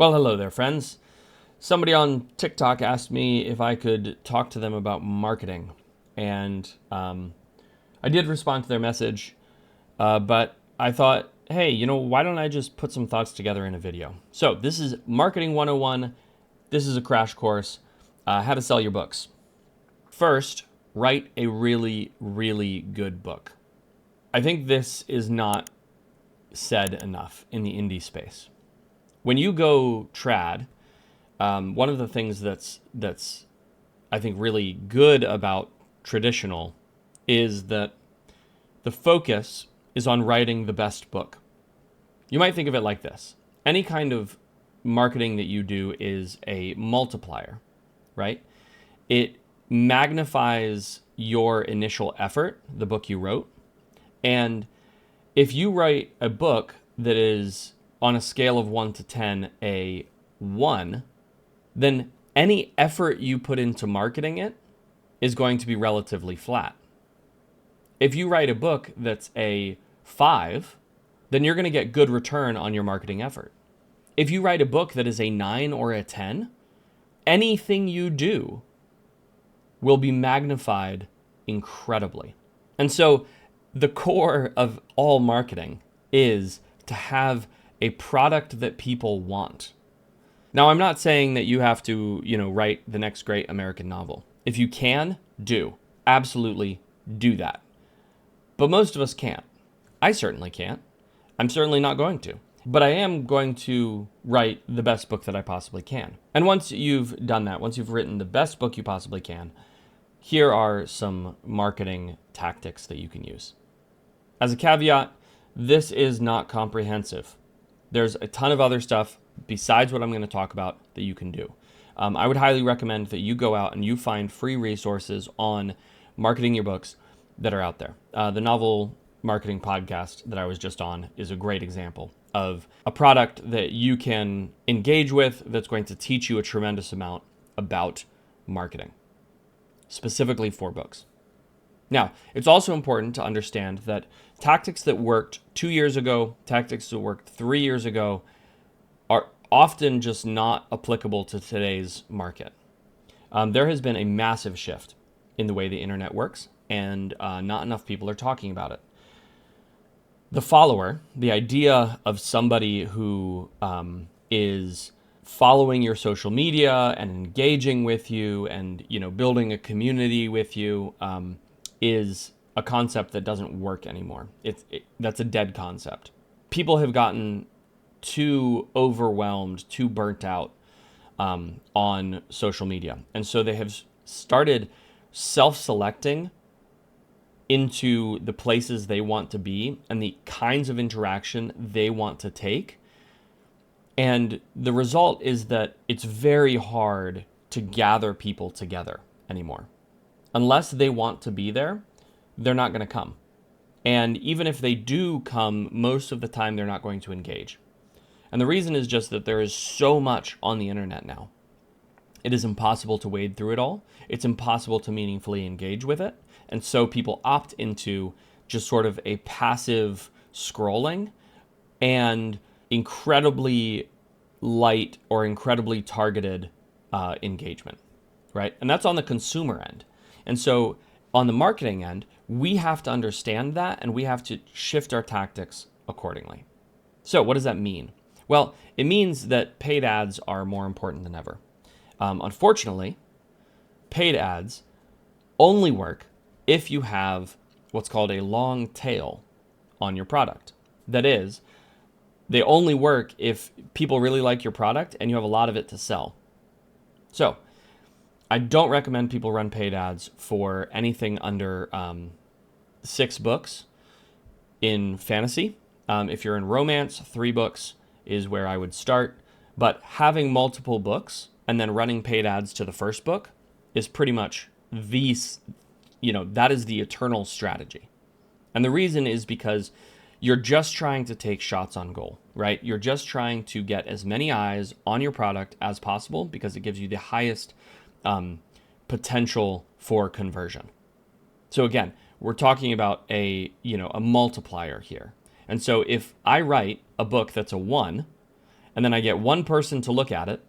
Well, hello there, friends. Somebody on TikTok asked me if I could talk to them about marketing. And I did respond to their message, but I thought, hey, why don't I just put some thoughts together in a video? So this is Marketing 101. This is a crash course, how to sell your books. First, write a really, really good book. I think this is not said enough in the indie space. When you go trad, one of the things that's I think really good about traditional is that the focus is on writing the best book. You might think of it like this. Any kind of marketing that you do is a multiplier, right? It magnifies your initial effort, the book you wrote. And if you write a book that is on a scale of 1 to 10, a 1, then any effort you put into marketing it is going to be relatively flat. If you write a book that's a 5, then you're going to get good return on your marketing effort. If you write a book that is a 9 or a 10, anything you do will be magnified incredibly. And so the core of all marketing is to have a product that people want. Now, I'm not saying that you have to, write the next great American novel. If you can, do. Absolutely do that. But most of us can't. I certainly can't. I'm certainly not going to. But I am going to write the best book that I possibly can. And once you've done that, once you've written the best book you possibly can, here are some marketing tactics that you can use. As a caveat, this is not comprehensive. There's a ton of other stuff besides what I'm going to talk about that you can do. I would highly recommend that you go out and you find free resources on marketing your books that are out there. The Novel Marketing Podcast that I was just on is a great example of a product that you can engage with that's going to teach you a tremendous amount about marketing, specifically for books. Now, it's also important to understand that tactics that worked 2 years ago, tactics that worked 3 years ago, are often just not applicable to today's market. There has been a massive shift in the way the internet works, and not enough people are talking about it. The follower, the idea of somebody who is following your social media and engaging with you and building a community with you, is a concept that doesn't work anymore. That's a dead concept. People have gotten too overwhelmed, too burnt out on social media. And so they have started self-selecting into the places they want to be and the kinds of interaction they want to take. And the result is that it's very hard to gather people together anymore. Unless they want to be there, they're not going to come. And even if they do come, most of the time they're not going to engage. And the reason is just that there is so much on the internet now. It is impossible to wade through it all. It's impossible to meaningfully engage with it. And so people opt into just sort of a passive scrolling and incredibly light or incredibly targeted engagement, right? And that's on the consumer end. And so on the marketing end, we have to understand that and we have to shift our tactics accordingly. So what does that mean? Well, it means that paid ads are more important than ever. Unfortunately, paid ads only work if you have what's called a long tail on your product. That is, they only work if people really like your product and you have a lot of it to sell. So I don't recommend people run paid ads for anything under 6 books in fantasy. If you're in romance, 3 books is where I would start. But having multiple books and then running paid ads to the first book is pretty much that is the eternal strategy. And the reason is because you're just trying to take shots on goal, right? You're just trying to get as many eyes on your product as possible because it gives you the highest potential for conversion. So again, we're talking about a multiplier here. And so if I write a book that's a 1 and then I get one person to look at it,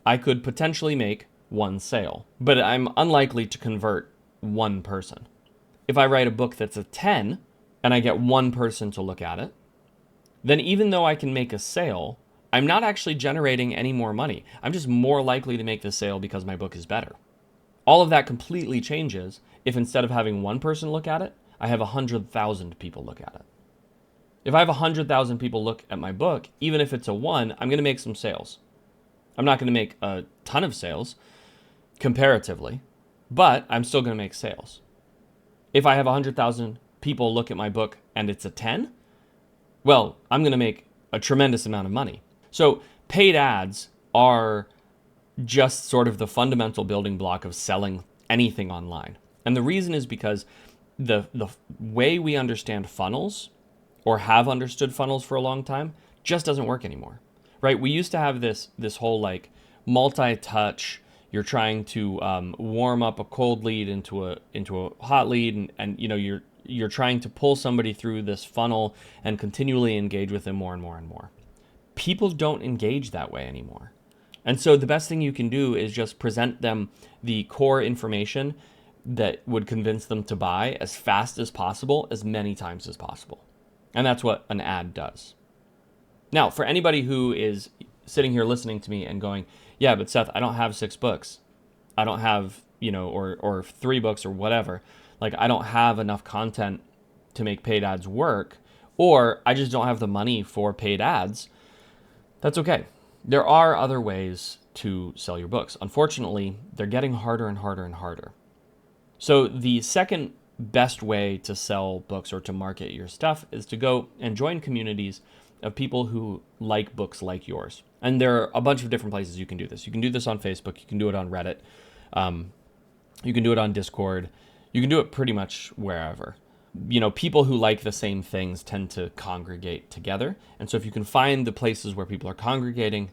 I could potentially make one sale, but I'm unlikely to convert one person. If I write a book that's a 10 and I get one person to look at it, then even though I can make a sale, I'm not actually generating any more money. I'm just more likely to make the sale because my book is better. All of that completely changes if instead of having one person look at it, I have 100,000 people look at it. If I have 100,000 people look at my book, even if it's a 1, I'm going to make some sales. I'm not going to make a ton of sales comparatively, but I'm still going to make sales. If I have 100,000 people look at my book and it's a 10, well, I'm going to make a tremendous amount of money. So paid ads are just sort of the fundamental building block of selling anything online. And the reason is because the way we understand funnels, or have understood funnels for a long time, just doesn't work anymore, right? We used to have this whole like multi-touch. You're trying to warm up a cold lead into a hot lead, and you know you're trying to pull somebody through this funnel and continually engage with them more and more and more. People don't engage that way anymore. And so the best thing you can do is just present them the core information that would convince them to buy as fast as possible, as many times as possible. And that's what an ad does. Now, for anybody who is sitting here listening to me and going, yeah, but Seth, I don't have 6 books. I don't have, or 3 books or whatever. Like, I don't have enough content to make paid ads work, or I just don't have the money for paid ads. That's okay. There are other ways to sell your books. Unfortunately, they're getting harder and harder and harder. So the second best way to sell books or to market your stuff is to go and join communities of people who like books like yours. And there are a bunch of different places you can do this. You can do this on Facebook. You can do it on Reddit. You can do it on Discord. You can do it pretty much wherever. People who like the same things tend to congregate together. And so if you can find the places where people are congregating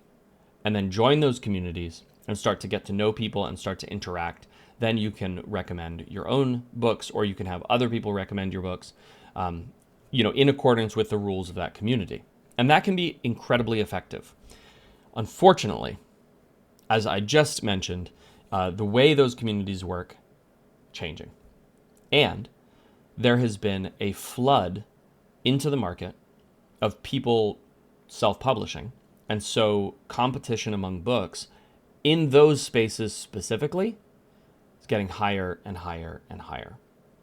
and then join those communities and start to get to know people and start to interact, then you can recommend your own books, or you can have other people recommend your books, in accordance with the rules of that community. And that can be incredibly effective. Unfortunately, as I just mentioned, the way those communities work, changing. And there has been a flood into the market of people self-publishing. And so competition among books in those spaces specifically is getting higher and higher and higher.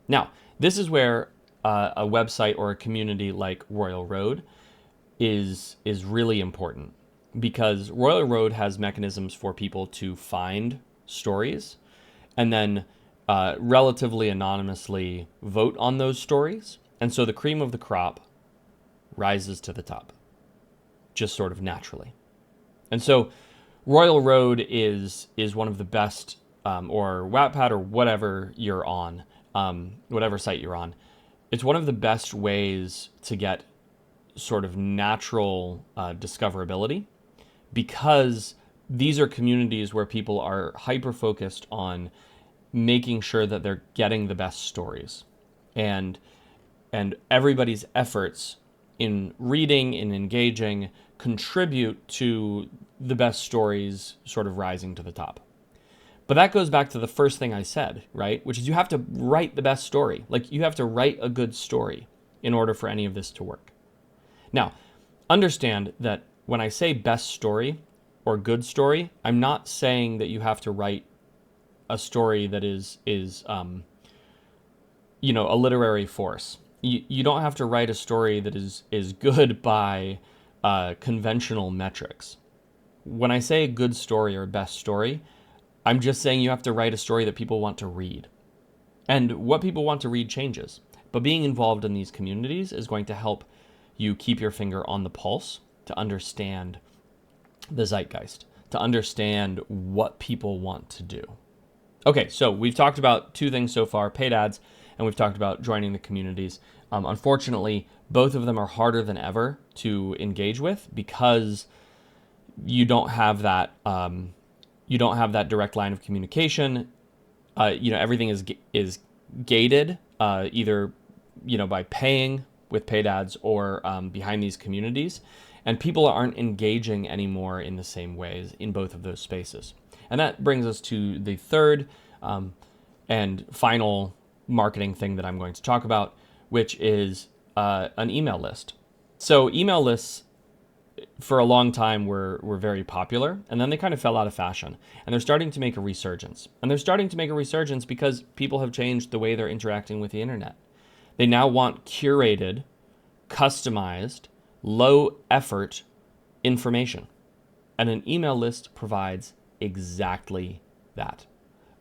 Now, this is where a website or a community like Royal Road is really important, because Royal Road has mechanisms for people to find stories and then relatively anonymously vote on those stories. And so the cream of the crop rises to the top, just sort of naturally. And so Royal Road is one of the best, or Wattpad or whatever you're on, whatever site you're on. It's one of the best ways to get sort of natural discoverability, because these are communities where people are hyper-focused on making sure that they're getting the best stories. And everybody's efforts in reading and engaging contribute to the best stories sort of rising to the top. But that goes back to the first thing I said, right? Which is you have to write the best story. Like, you have to write a good story in order for any of this to work. Now, understand that when I say best story or good story, I'm not saying that you have to write a story that is a literary force. You don't have to write a story that is good by conventional metrics. When I say a good story or best story, I'm just saying you have to write a story that people want to read. And what people want to read changes. But being involved in these communities is going to help you keep your finger on the pulse, to understand the zeitgeist, to understand what people want to do. Okay, so we've talked about 2 things so far, paid ads, and we've talked about joining the communities. Unfortunately, both of them are harder than ever to engage with, because you don't have that direct line of communication. Everything is gated, either by paying with paid ads or behind these communities. And people aren't engaging anymore in the same ways in both of those spaces. And that brings us to the third and final marketing thing that I'm going to talk about, which is an email list. So email lists for a long time were very popular, and then they kind of fell out of fashion, and they're starting to make a resurgence. And they're starting to make a resurgence because people have changed the way they're interacting with the internet. They now want curated, customized, low effort information. And an email list provides exactly that.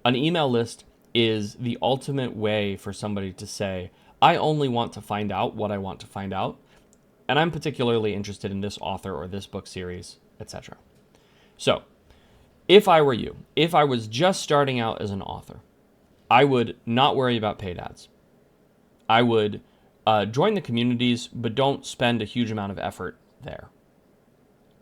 An email list is the ultimate way for somebody to say, I only want to find out what I want to find out, and I'm particularly interested in this author or this book series, etc. So, if I were you, if I was just starting out as an author, I would not worry about paid ads. I would join the communities, but don't spend a huge amount of effort there.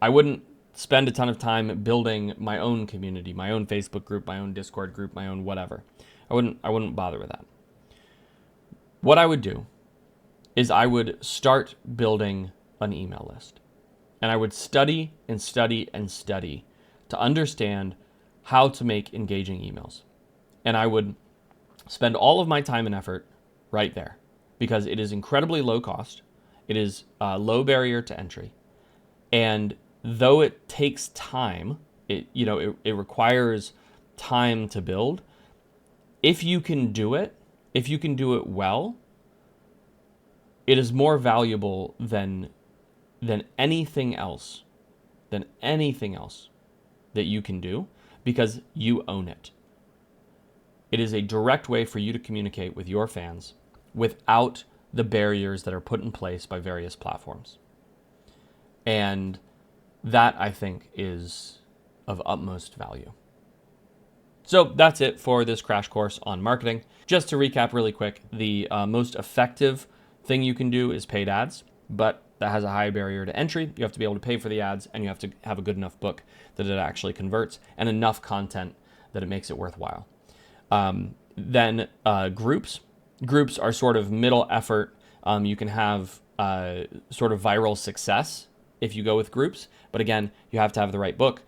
I wouldn't spend a ton of time building my own community, my own Facebook group, my own Discord group, my own whatever. I wouldn't bother with that. What I would do is I would start building an email list. And I would study and study and study to understand how to make engaging emails. And I would spend all of my time and effort right there because it is incredibly low cost. It is low barrier to entry. And though it takes time, it requires time to build. If you can do it well, it is more valuable than anything else that you can do because you own it. It is a direct way for you to communicate with your fans without the barriers that are put in place by various platforms. And that, I think, is of utmost value. So that's it for this crash course on marketing. Just to recap really quick, the most effective thing you can do is paid ads, but that has a high barrier to entry. You have to be able to pay for the ads, and you have to have a good enough book that it actually converts, and enough content that it makes it worthwhile. Then groups. Groups are sort of middle effort. You can have sort of viral success if you go with groups, but again, you have to have the right book,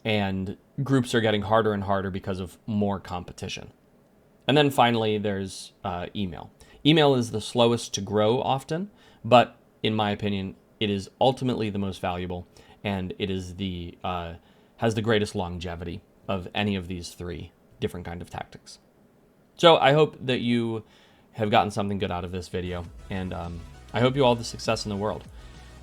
and groups are getting harder and harder because of more competition. And then finally, there's email. Email is the slowest to grow often, but in my opinion, it is ultimately the most valuable, and it is has the greatest longevity of any of these three different kind of tactics. So I hope that you have gotten something good out of this video, and I hope you all the success in the world.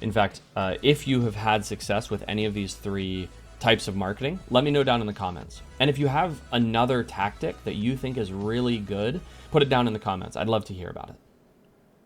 In fact, if you have had success with any of these three types of marketing, let me know down in the comments. And if you have another tactic that you think is really good, put it down in the comments. I'd love to hear about it.